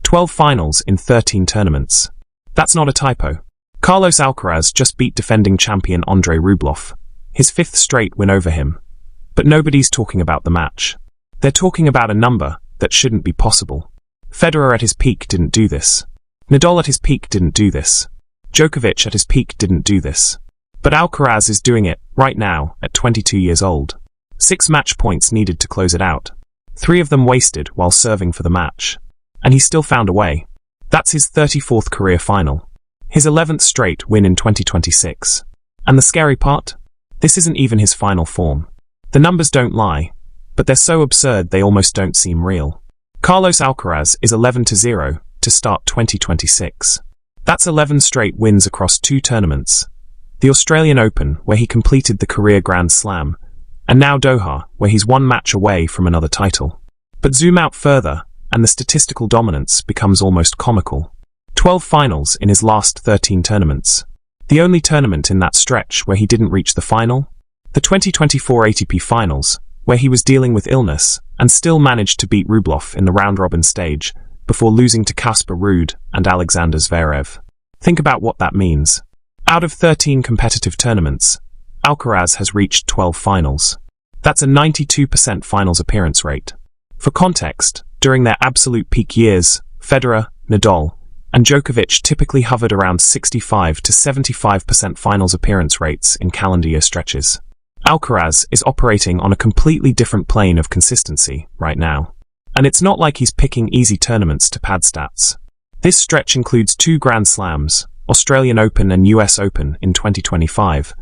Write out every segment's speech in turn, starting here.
12 finals in 13 tournaments. That's not a typo. Carlos Alcaraz just beat defending champion Andrey Rublev, his 5th straight win over him. But nobody's talking about the match. They're talking about a number that shouldn't be possible. Federer at his peak didn't do this. Nadal at his peak didn't do this. Djokovic at his peak didn't do this. But Alcaraz is doing it, right now, at 22 years old. 6 match points needed to close it out. 3 of them wasted while serving for the match. And he still found a way. That's his 34th career final. His 11th straight win in 2026. And the scary part? This isn't even his final form. The numbers don't lie, but they're so absurd they almost don't seem real. Carlos Alcaraz is 11-0 to start 2026. That's 11 straight wins across 2 tournaments. The Australian Open, where he completed the career Grand Slam, and now Doha, where he's 1 match away from another title. But zoom out further, and the statistical dominance becomes almost comical. 12 finals in his last 13 tournaments. The only tournament in that stretch where he didn't reach the final? The 2024 ATP Finals, where he was dealing with illness and still managed to beat Rublev in the round-robin stage before losing to Casper Ruud and Alexander Zverev. Think about what that means. Out of 13 competitive tournaments, Alcaraz has reached 12 finals. That's a 92% finals appearance rate. For context, during their absolute peak years, Federer, Nadal, and Djokovic typically hovered around 65 to 75% finals appearance rates in calendar year stretches. Alcaraz is operating on a completely different plane of consistency right now. And it's not like he's picking easy tournaments to pad stats. This stretch includes 2 Grand Slams, Australian Open and US Open in 2025,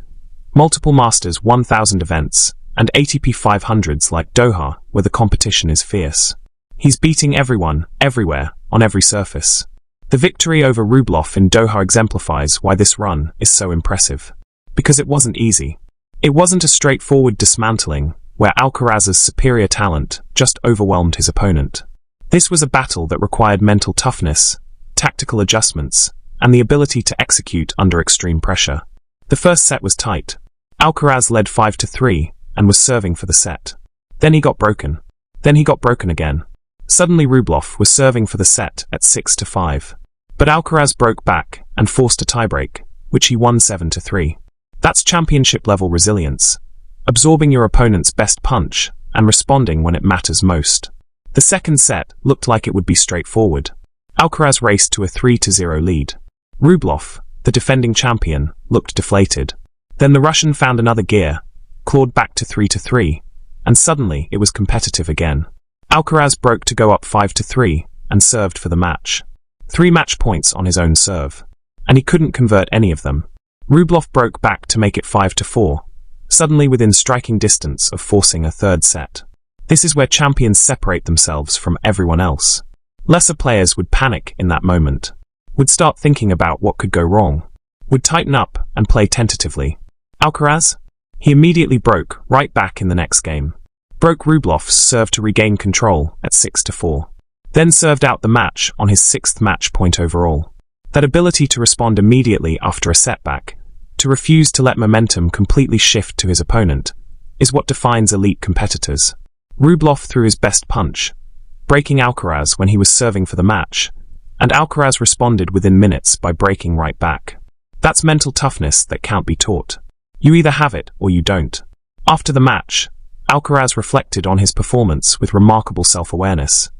multiple Masters 1000 events, and ATP 500s like Doha, where the competition is fierce. He's beating everyone, everywhere, on every surface. The victory over Rublev in Doha exemplifies why this run is so impressive. Because it wasn't easy. It wasn't a straightforward dismantling, where Alcaraz's superior talent just overwhelmed his opponent. This was a battle that required mental toughness, tactical adjustments, and the ability to execute under extreme pressure. The first set was tight. Alcaraz led 5-3 and was serving for the set. Then he got broken. Then he got broken again. Suddenly Rublev was serving for the set at 6-5. But Alcaraz broke back and forced a tiebreak, which he won 7-3. That's championship-level resilience, absorbing your opponent's best punch and responding when it matters most. The second set looked like it would be straightforward. Alcaraz raced to a 3-0 lead. Rublev, the defending champion, looked deflated. Then the Russian found another gear, clawed back to 3-3, and suddenly it was competitive again. Alcaraz broke to go up 5-3 and served for the match. 3 match points on his own serve. And he couldn't convert any of them. Rublev broke back to make it 5-4, suddenly within striking distance of forcing a third set. This is where champions separate themselves from everyone else. Lesser players would panic in that moment, would start thinking about what could go wrong, would tighten up and play tentatively. Alcaraz? He immediately broke right back in the next game. Broke Rublev's serve to regain control at 6-4. Then served out the match on his 6th match point overall. That ability to respond immediately after a setback, to refuse to let momentum completely shift to his opponent, is what defines elite competitors. Rublev threw his best punch, breaking Alcaraz when he was serving for the match, and Alcaraz responded within minutes by breaking right back. That's mental toughness that can't be taught. You either have it or you don't. After the match, Alcaraz reflected on his performance with remarkable self-awareness.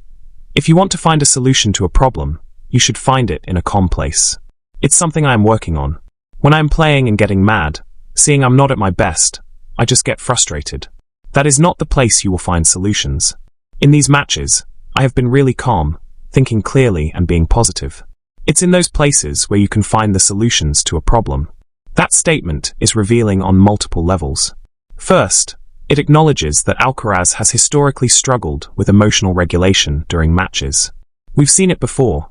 If you want to find a solution to a problem, you should find it in a calm place. It's something I am working on. When I am playing and getting mad, seeing I'm not at my best, I just get frustrated. That is not the place you will find solutions. In these matches, I have been really calm, thinking clearly and being positive. It's in those places where you can find the solutions to a problem. That statement is revealing on multiple levels. First, it acknowledges that Alcaraz has historically struggled with emotional regulation during matches. We've seen it before.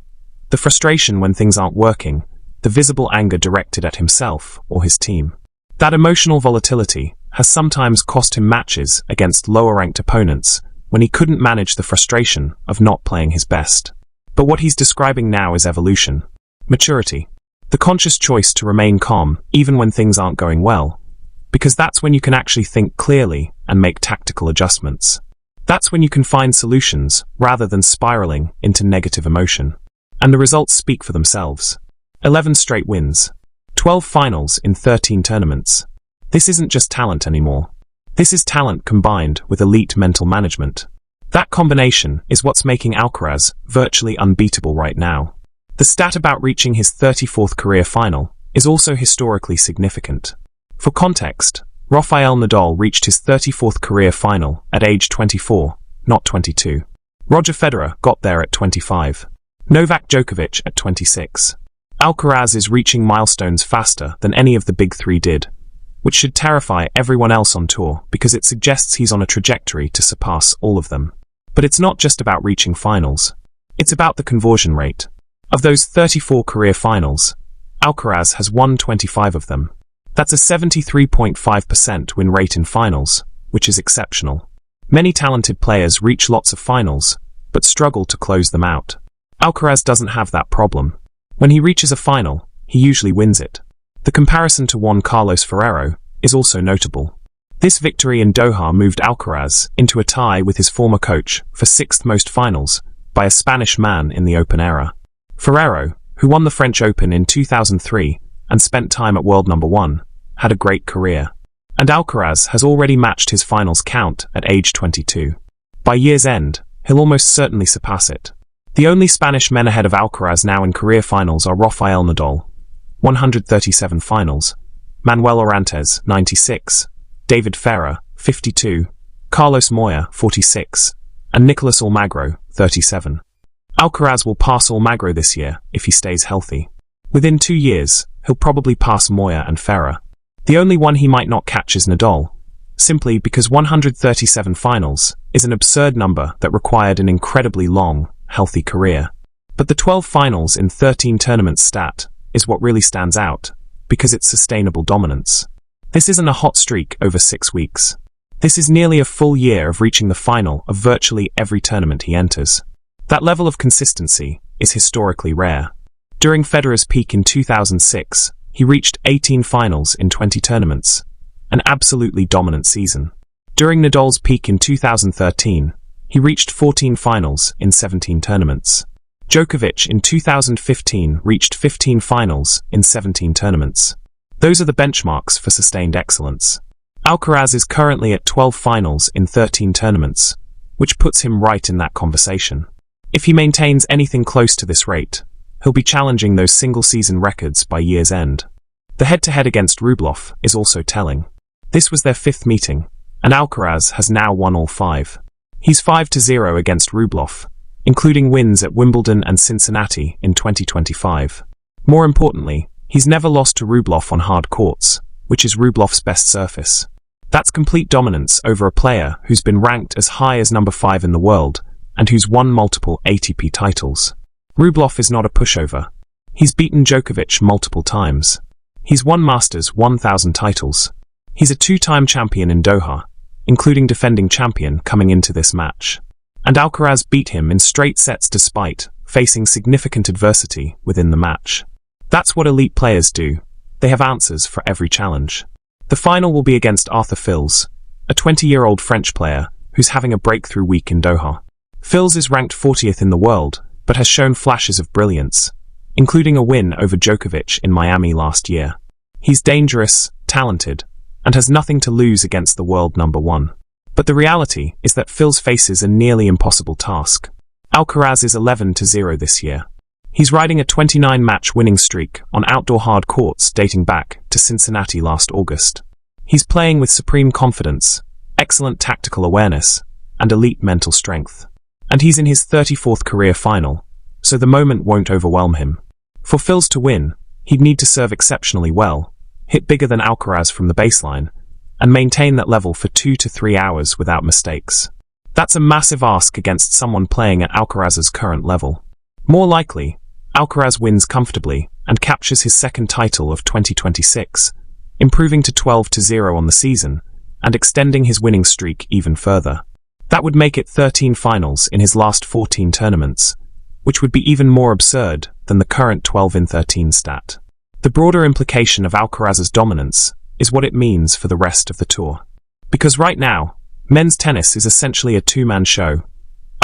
The frustration when things aren't working, the visible anger directed at himself or his team. That emotional volatility has sometimes cost him matches against lower-ranked opponents when he couldn't manage the frustration of not playing his best. But what he's describing now is evolution. Maturity. The conscious choice to remain calm even when things aren't going well, because that's when you can actually think clearly and make tactical adjustments. That's when you can find solutions rather than spiraling into negative emotion. And the results speak for themselves. 11 straight wins. 12 finals in 13 tournaments. This isn't just talent anymore. This is talent combined with elite mental management. That combination is what's making Alcaraz virtually unbeatable right now. The stat about reaching his 34th career final is also historically significant. For context, Rafael Nadal reached his 34th career final at age 24, not 22. Roger Federer got there at 25. Novak Djokovic at 26. Alcaraz is reaching milestones faster than any of the big three did, which should terrify everyone else on tour because it suggests he's on a trajectory to surpass all of them. But it's not just about reaching finals. It's about the conversion rate. Of those 34 career finals, Alcaraz has won 25 of them. That's a 73.5% win rate in finals, which is exceptional. Many talented players reach lots of finals, but struggle to close them out. Alcaraz doesn't have that problem. When he reaches a final, he usually wins it. The comparison to Juan Carlos Ferrero is also notable. This victory in Doha moved Alcaraz into a tie with his former coach for 6th most finals by a Spanish man in the Open era. Ferrero, who won the French Open in 2003 and spent time at world number 1, had a great career. And Alcaraz has already matched his finals count at age 22. By year's end, he'll almost certainly surpass it. The only Spanish men ahead of Alcaraz now in career finals are Rafael Nadal, 137 finals, Manuel Orantes, 96, David Ferrer, 52, Carlos Moya, 46, and Nicolas Almagro, 37. Alcaraz will pass Almagro this year if he stays healthy. Within 2 years, he'll probably pass Moya and Ferrer. The only one he might not catch is Nadal, simply because 137 finals is an absurd number that required an incredibly long, healthy career. But the 12 finals in 13 tournaments stat is what really stands out, because it's sustainable dominance. This isn't a hot streak over 6 weeks. This is nearly a full year of reaching the final of virtually every tournament he enters. That level of consistency is historically rare. During Federer's peak in 2006, he reached 18 finals in 20 tournaments, an absolutely dominant season. During Nadal's peak in 2013, he reached 14 finals in 17 tournaments. Djokovic in 2015 reached 15 finals in 17 tournaments. Those are the benchmarks for sustained excellence. Alcaraz is currently at 12 finals in 13 tournaments, which puts him right in that conversation. If he maintains anything close to this rate, he'll be challenging those single-season records by year's end. The head-to-head against Rublev is also telling. This was their 5th meeting, and Alcaraz has now won all 5. He's 5-0 against Rublev, including wins at Wimbledon and Cincinnati in 2025. More importantly, he's never lost to Rublev on hard courts, which is Rublev's best surface. That's complete dominance over a player who's been ranked as high as number 5 in the world and who's won multiple ATP titles. Rublev is not a pushover. He's beaten Djokovic multiple times. He's won Masters 1,000 titles. He's a 2-time champion in Doha, including defending champion coming into this match. And Alcaraz beat him in straight sets despite facing significant adversity within the match. That's what elite players do. They have answers for every challenge. The final will be against Arthur Fils, a 20-year-old French player who's having a breakthrough week in Doha. Fils is ranked 40th in the world, but has shown flashes of brilliance, including a win over Djokovic in Miami last year. He's dangerous, talented, and has nothing to lose against the world number 1. But the reality is that Fils faces a nearly impossible task. Alcaraz is 11-0 this year. He's riding a 29-match winning streak on outdoor hard courts dating back to Cincinnati last August. He's playing with supreme confidence, excellent tactical awareness, and elite mental strength. And he's in his 34th career final, so the moment won't overwhelm him. For Fils to win, he'd need to serve exceptionally well, hit bigger than Alcaraz from the baseline, and maintain that level for 2 to 3 hours without mistakes. That's a massive ask against someone playing at Alcaraz's current level. More likely, Alcaraz wins comfortably and captures his 2nd title of 2026, improving to 12-0 on the season and extending his winning streak even further. That would make it 13 finals in his last 14 tournaments, which would be even more absurd than the current 12-13 stat. The broader implication of Alcaraz's dominance is what it means for the rest of the tour. Because right now, men's tennis is essentially a 2-man show,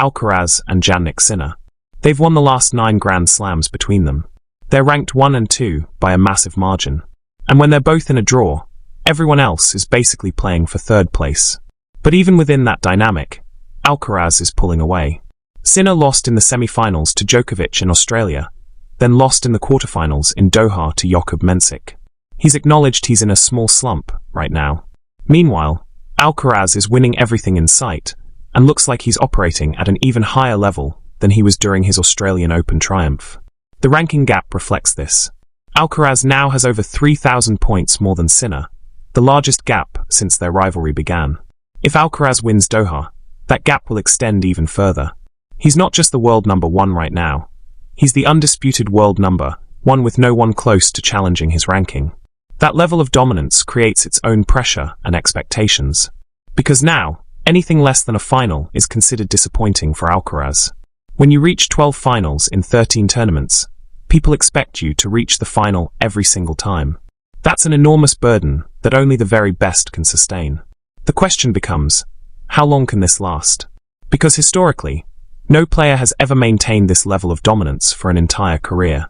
Alcaraz and Jannik Sinner. They've won the last 9 Grand Slams between them. They're ranked 1 and 2 by a massive margin. And when they're both in a draw, everyone else is basically playing for third place. But even within that dynamic, Alcaraz is pulling away. Sinner lost in the semi-finals to Djokovic in Australia, then lost in the quarterfinals in Doha to Jakub Mensik. He's acknowledged he's in a small slump right now. Meanwhile, Alcaraz is winning everything in sight and looks like he's operating at an even higher level than he was during his Australian Open triumph. The ranking gap reflects this. Alcaraz now has over 3,000 points more than Sinner, the largest gap since their rivalry began. If Alcaraz wins Doha, that gap will extend even further. He's not just the world number 1 right now. He's the undisputed world number 1 with no one close to challenging his ranking. That level of dominance creates its own pressure and expectations. Because now, anything less than a final is considered disappointing for Alcaraz. When you reach 12 finals in 13 tournaments, people expect you to reach the final every single time. That's an enormous burden that only the very best can sustain. The question becomes, how long can this last? Because historically, no player has ever maintained this level of dominance for an entire career.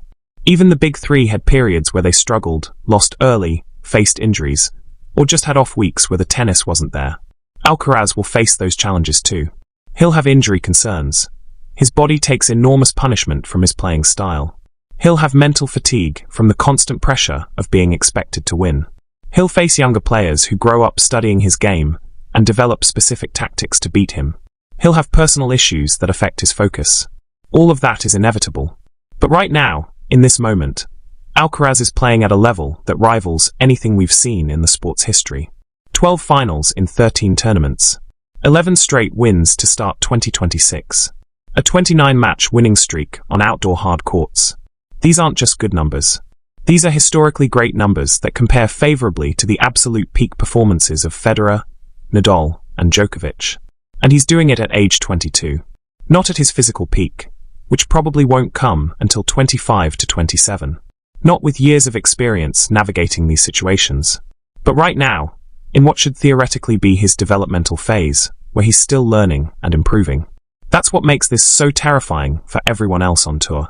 Even the big three had periods where they struggled, lost early, faced injuries, or just had off weeks where the tennis wasn't there. Alcaraz will face those challenges too. He'll have injury concerns. His body takes enormous punishment from his playing style. He'll have mental fatigue from the constant pressure of being expected to win. He'll face younger players who grow up studying his game and develop specific tactics to beat him. He'll have personal issues that affect his focus. All of that is inevitable. But right now, in this moment, Alcaraz is playing at a level that rivals anything we've seen in the sport's history. 12 finals in 13 tournaments. 11 straight wins to start 2026. A 29-match winning streak on outdoor hard courts. These aren't just good numbers. These are historically great numbers that compare favorably to the absolute peak performances of Federer, Nadal, and Djokovic. And he's doing it at age 22. Not at his physical peak, which probably won't come until 25 to 27. Not with years of experience navigating these situations. But right now, in what should theoretically be his developmental phase, where he's still learning and improving. That's what makes this so terrifying for everyone else on tour.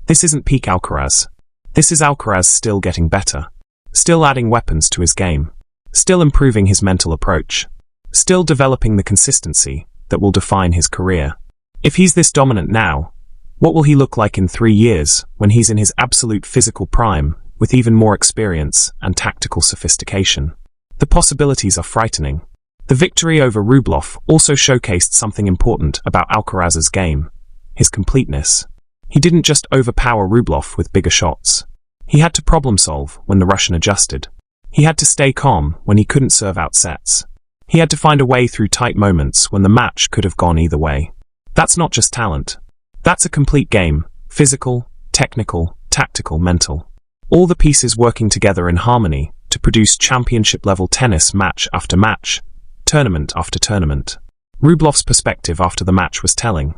This isn't peak Alcaraz. This is Alcaraz still getting better. Still adding weapons to his game. Still improving his mental approach. Still developing the consistency that will define his career. If he's this dominant now, what will he look like in 3 years when he's in his absolute physical prime with even more experience and tactical sophistication? The possibilities are frightening. The victory over Rublev also showcased something important about Alcaraz's game, his completeness. He didn't just overpower Rublev with bigger shots. He had to problem solve when the Russian adjusted. He had to stay calm when he couldn't serve out sets. He had to find a way through tight moments when the match could have gone either way. That's not just talent. That's a complete game, physical, technical, tactical, mental. All the pieces working together in harmony to produce championship-level tennis match after match, tournament after tournament. Rublev's perspective after the match was telling.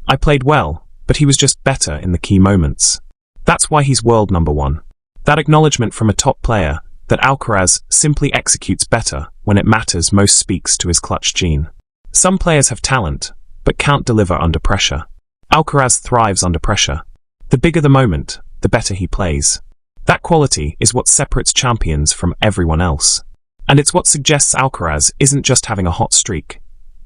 I played well, but he was just better in the key moments. That's why he's world number 1. That acknowledgement from a top player that Alcaraz simply executes better when it matters most speaks to his clutch gene. Some players have talent, but can't deliver under pressure. Alcaraz thrives under pressure. The bigger the moment, the better he plays. That quality is what separates champions from everyone else. And it's what suggests Alcaraz isn't just having a hot streak.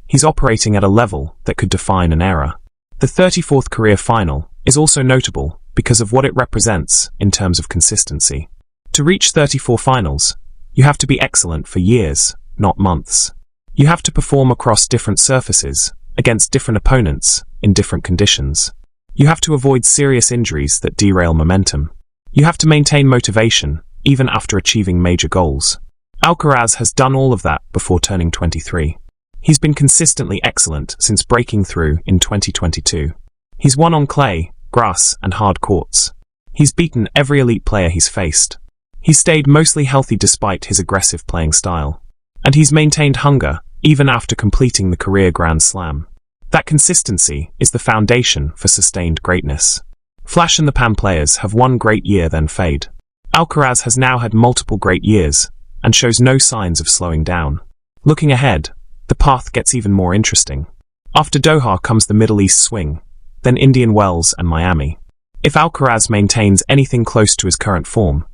He's operating at a level that could define an era. The 34th career final is also notable because of what it represents in terms of consistency. To reach 34 finals, you have to be excellent for years, not months. You have to perform across different surfaces, against different opponents, in different conditions. You have to avoid serious injuries that derail momentum. You have to maintain motivation, even after achieving major goals. Alcaraz has done all of that before turning 23. He's been consistently excellent since breaking through in 2022. He's won on clay, grass, and hard courts. He's beaten every elite player he's faced. He's stayed mostly healthy despite his aggressive playing style. And he's maintained hunger, even after completing the career Grand Slam. That consistency is the foundation for sustained greatness. Flash-in-the-pan players have one great year then fade. Alcaraz has now had multiple great years, and shows no signs of slowing down. Looking ahead, the path gets even more interesting. After Doha comes the Middle East swing, then Indian Wells and Miami. If Alcaraz maintains anything close to his current form,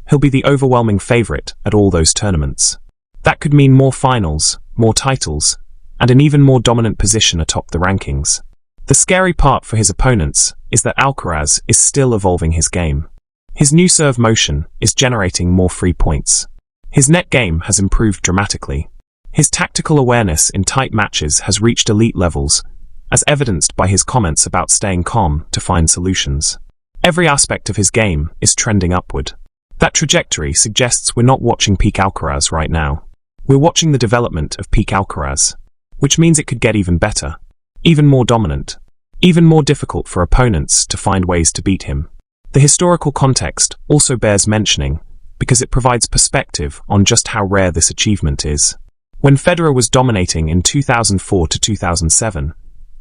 he'll be the overwhelming favorite at all those tournaments. That could mean more finals, more titles, and an even more dominant position atop the rankings. The scary part for his opponents is that Alcaraz is still evolving his game. His new serve motion is generating more free points. His net game has improved dramatically. His tactical awareness in tight matches has reached elite levels, as evidenced by his comments about staying calm to find solutions. Every aspect of his game is trending upward. That trajectory suggests we're not watching peak Alcaraz right now. We're watching the development of peak Alcaraz, which means it could get even better, even more dominant, even more difficult for opponents to find ways to beat him. The historical context also bears mentioning because it provides perspective on just how rare this achievement is. When Federer was dominating in 2004 to 2007,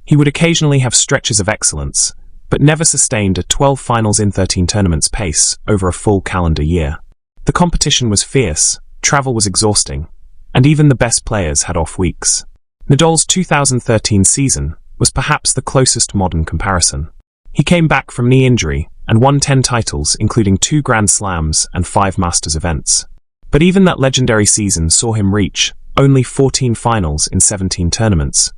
he would occasionally have stretches of excellence, but never sustained a 12 finals in 13 tournaments pace over a full calendar year. The competition was fierce, travel was exhausting, and even the best players had off weeks. Nadal's 2013 season was perhaps the closest modern comparison. He came back from knee injury and won 10 titles, including 2 Grand Slams and 5 Masters events. But even that legendary season saw him reach only 14 finals in 17 tournaments.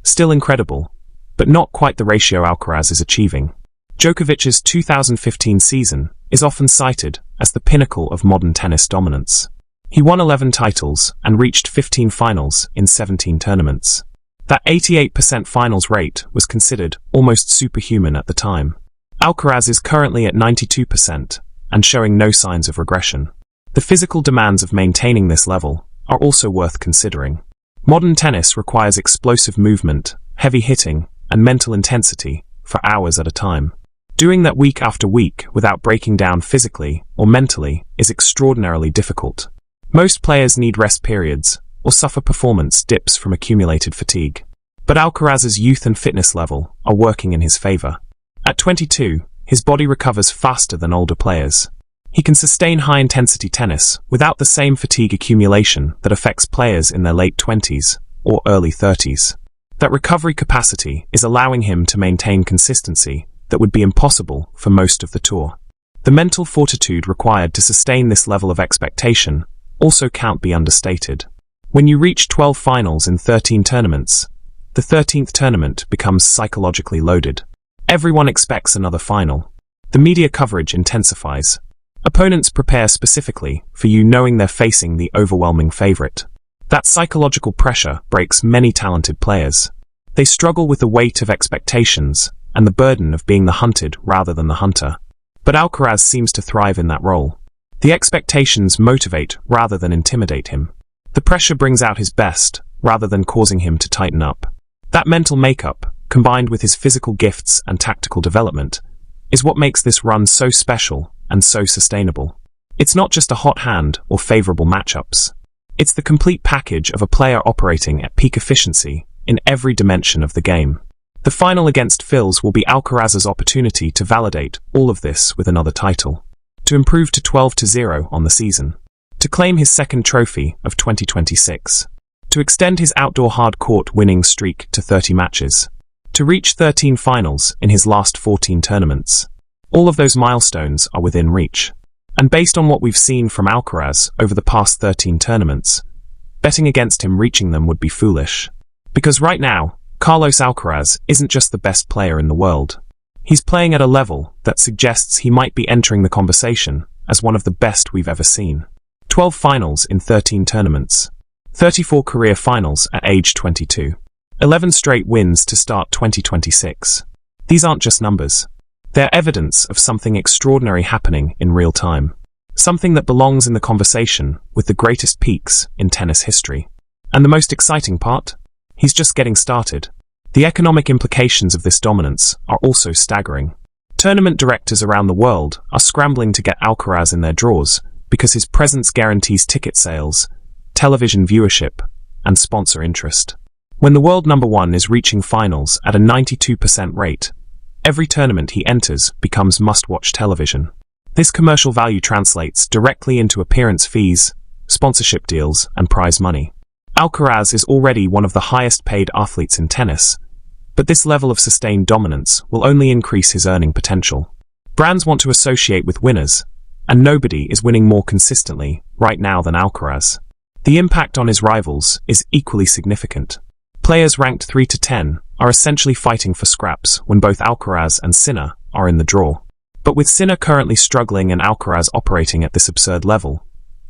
Still incredible, but not quite the ratio Alcaraz is achieving. Djokovic's 2015 season is often cited as the pinnacle of modern tennis dominance. He won 11 titles and reached 15 finals in 17 tournaments. That 88% finals rate was considered almost superhuman at the time. Alcaraz is currently at 92% and showing no signs of regression. The physical demands of maintaining this level are also worth considering. Modern tennis requires explosive movement, heavy hitting, and mental intensity for hours at a time. Doing that week after week without breaking down physically or mentally is extraordinarily difficult. Most players need rest periods or suffer performance dips from accumulated fatigue. But Alcaraz's youth and fitness level are working in his favor. At 22, his body recovers faster than older players. He can sustain high-intensity tennis without the same fatigue accumulation that affects players in their late 20s or early 30s. That recovery capacity is allowing him to maintain consistency that would be impossible for most of the tour. The mental fortitude required to sustain this level of expectation also can't be understated. When you reach 12 finals in 13 tournaments, the 13th tournament becomes psychologically loaded. Everyone expects another final. The media coverage intensifies. Opponents prepare specifically for you knowing they're facing the overwhelming favorite. That psychological pressure breaks many talented players. They struggle with the weight of expectations and the burden of being the hunted rather than the hunter. But Alcaraz seems to thrive in that role. The expectations motivate rather than intimidate him. The pressure brings out his best rather than causing him to tighten up. That mental makeup, combined with his physical gifts and tactical development, is what makes this run so special and so sustainable. It's not just a hot hand or favorable matchups. It's the complete package of a player operating at peak efficiency in every dimension of the game. The final against Fils will be Alcaraz's opportunity to validate all of this with another title, to improve to 12-0 on the season, to claim his second trophy of 2026, to extend his outdoor hard-court winning streak to 30 matches, to reach 13 finals in his last 14 tournaments. All of those milestones are within reach. And based on what we've seen from Alcaraz over the past 13 tournaments, betting against him reaching them would be foolish. Because right now, Carlos Alcaraz isn't just the best player in the world. He's playing at a level that suggests he might be entering the conversation as one of the best we've ever seen. 12 finals in 13 tournaments. 34 career finals at age 22. 11 straight wins to start 2026. These aren't just numbers. They're evidence of something extraordinary happening in real time. Something that belongs in the conversation with the greatest peaks in tennis history. And the most exciting part? He's just getting started. The economic implications of this dominance are also staggering. Tournament directors around the world are scrambling to get Alcaraz in their draws because his presence guarantees ticket sales, television viewership, and sponsor interest. When the world number one is reaching finals at a 92% rate, every tournament he enters becomes must-watch television. This commercial value translates directly into appearance fees, sponsorship deals, and prize money. Alcaraz is already one of the highest-paid athletes in tennis, But this level of sustained dominance will only increase his earning potential. Brands want to associate with winners, and nobody is winning more consistently right now than Alcaraz. The impact on his rivals is equally significant. Players ranked 3 to 10 are essentially fighting for scraps when both Alcaraz and Sinner are in the draw. But with Sinner currently struggling and Alcaraz operating at this absurd level,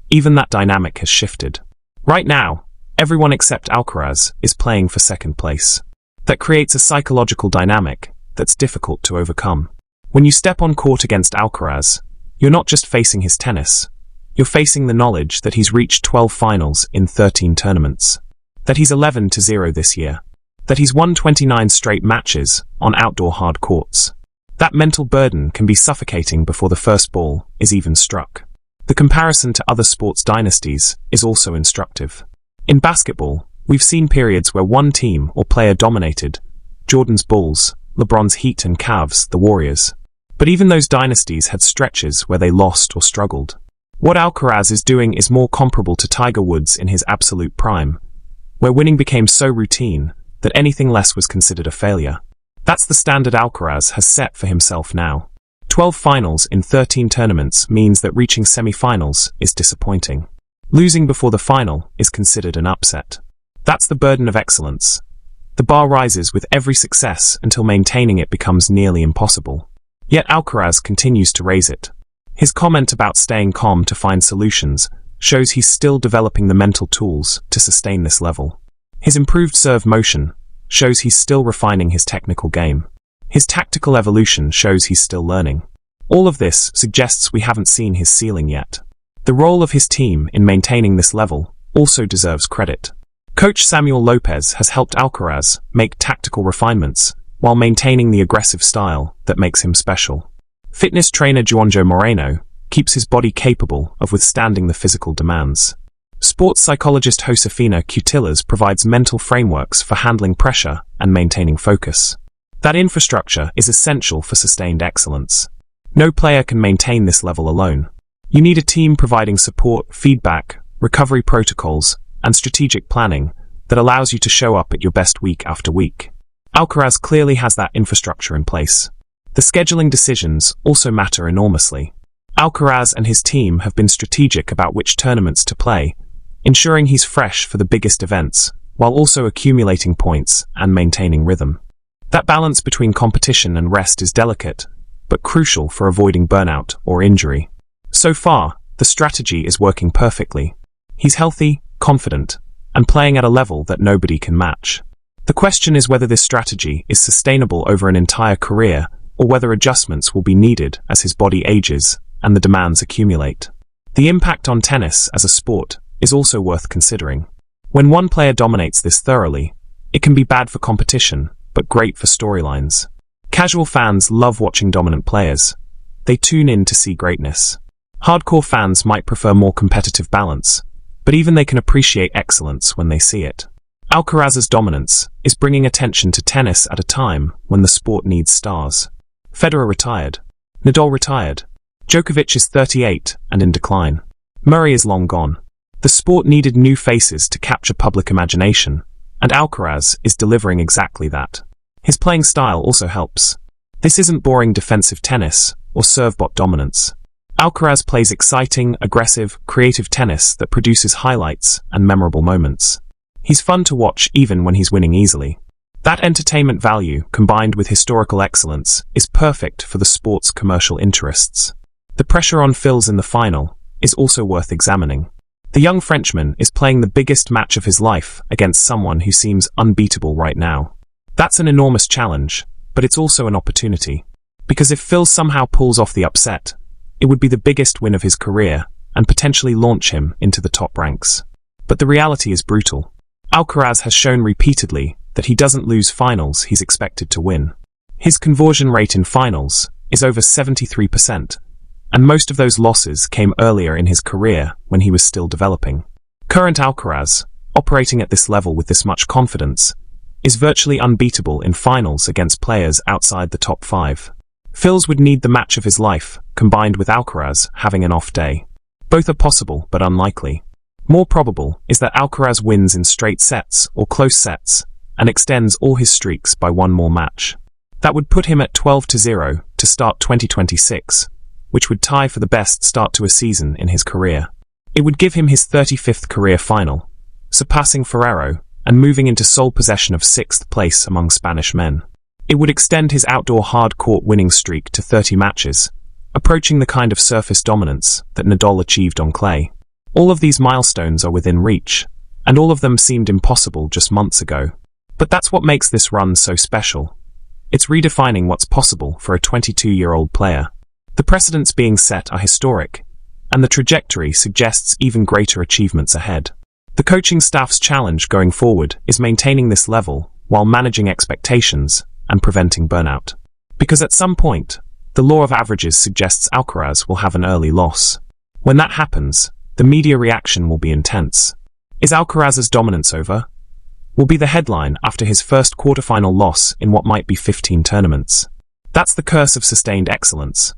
even that dynamic has shifted. Right now, everyone except Alcaraz is playing for second place. That creates a psychological dynamic that's difficult to overcome. When you step on court against Alcaraz, you're not just facing his tennis, you're facing the knowledge that he's reached 12 finals in 13 tournaments, that he's 11-0 this year, that he's won 29 straight matches on outdoor hard courts. That mental burden can be suffocating before the first ball is even struck. The comparison to other sports dynasties is also instructive. In basketball, we've seen periods where one team or player dominated: Jordan's Bulls, LeBron's Heat, and Cavs, the Warriors. But even those dynasties had stretches where they lost or struggled. What Alcaraz is doing is more comparable to Tiger Woods in his absolute prime, where winning became so routine that anything less was considered a failure. That's the standard Alcaraz has set for himself now. 12 finals in 13 tournaments means that reaching semi-finals is disappointing. Losing before the final is considered an upset. That's the burden of excellence. The bar rises with every success until maintaining it becomes nearly impossible. Yet Alcaraz continues to raise it. His comment about staying calm to find solutions shows he's still developing the mental tools to sustain this level. His improved serve motion shows he's still refining his technical game. His tactical evolution shows he's still learning. All of this suggests we haven't seen his ceiling yet. The role of his team in maintaining this level also deserves credit. Coach Samuel Lopez has helped Alcaraz make tactical refinements while maintaining the aggressive style that makes him special. Fitness trainer Juanjo Moreno keeps his body capable of withstanding the physical demands. Sports psychologist Josefina Cutillas provides mental frameworks for handling pressure and maintaining focus. That infrastructure is essential for sustained excellence. No player can maintain this level alone. You need a team providing support, feedback, recovery protocols, and strategic planning that allows you to show up at your best week after week. Alcaraz clearly has that infrastructure in place. The scheduling decisions also matter enormously. Alcaraz and his team have been strategic about which tournaments to play, ensuring he's fresh for the biggest events, while also accumulating points and maintaining rhythm. That balance between competition and rest is delicate, but crucial for avoiding burnout or injury. So far, the strategy is working perfectly. He's healthy, confident, and playing at a level that nobody can match. The question is whether this strategy is sustainable over an entire career, or whether adjustments will be needed as his body ages and the demands accumulate. The impact on tennis as a sport is also worth considering. When one player dominates this thoroughly, it can be bad for competition, but great for storylines. Casual fans love watching dominant players. They tune in to see greatness. Hardcore fans might prefer more competitive balance, but even they can appreciate excellence when they see it. Alcaraz's dominance is bringing attention to tennis at a time when the sport needs stars. Federer retired. Nadal retired. Djokovic is 38 and in decline. Murray is long gone. The sport needed new faces to capture public imagination, and Alcaraz is delivering exactly that. His playing style also helps. This isn't boring defensive tennis or serve-bot dominance. Alcaraz plays exciting, aggressive, creative tennis that produces highlights and memorable moments. He's fun to watch even when he's winning easily. That entertainment value, combined with historical excellence, is perfect for the sport's commercial interests. The pressure on Phil's in the final is also worth examining. The young Frenchman is playing the biggest match of his life against someone who seems unbeatable right now. That's an enormous challenge, but it's also an opportunity. Because if Phil somehow pulls off the upset, it would be the biggest win of his career and potentially launch him into the top ranks. But the reality is brutal. Alcaraz has shown repeatedly that he doesn't lose finals he's expected to win. His conversion rate in finals is over 73%, and most of those losses came earlier in his career when he was still developing. Current Alcaraz, operating at this level with this much confidence, is virtually unbeatable in finals against players outside the top 5. Phil's would need the match of his life, combined with Alcaraz having an off day. Both are possible but unlikely. More probable is that Alcaraz wins in straight sets or close sets, and extends all his streaks by one more match. That would put him at 12-0 to start 2026, which would tie for the best start to a season in his career. It would give him his 35th career final, surpassing Federer and moving into sole possession of 6th place among Spanish men. It would extend his outdoor hard-court winning streak to 30 matches, approaching the kind of surface dominance that Nadal achieved on clay. All of these milestones are within reach, and all of them seemed impossible just months ago. But that's what makes this run so special. It's redefining what's possible for a 22-year-old player. The precedents being set are historic, and the trajectory suggests even greater achievements ahead. The coaching staff's challenge going forward is maintaining this level while managing expectations and preventing burnout. Because at some point, the law of averages suggests Alcaraz will have an early loss. When that happens, the media reaction will be intense. Is Alcaraz's dominance over? Will be the headline after his first quarterfinal loss in what might be 15 tournaments. That's the curse of sustained excellence.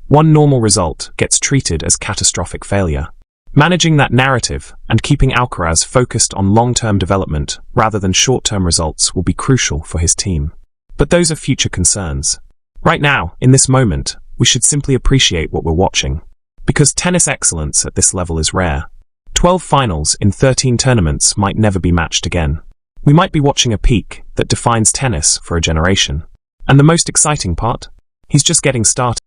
One normal result gets treated as catastrophic failure. Managing that narrative and keeping Alcaraz focused on long-term development rather than short-term results will be crucial for his team. But those are future concerns. Right now, in this moment, we should simply appreciate what we're watching. Because tennis excellence at this level is rare. 12 finals in 13 tournaments might never be matched again. We might be watching a peak that defines tennis for a generation. And the most exciting part? He's just getting started.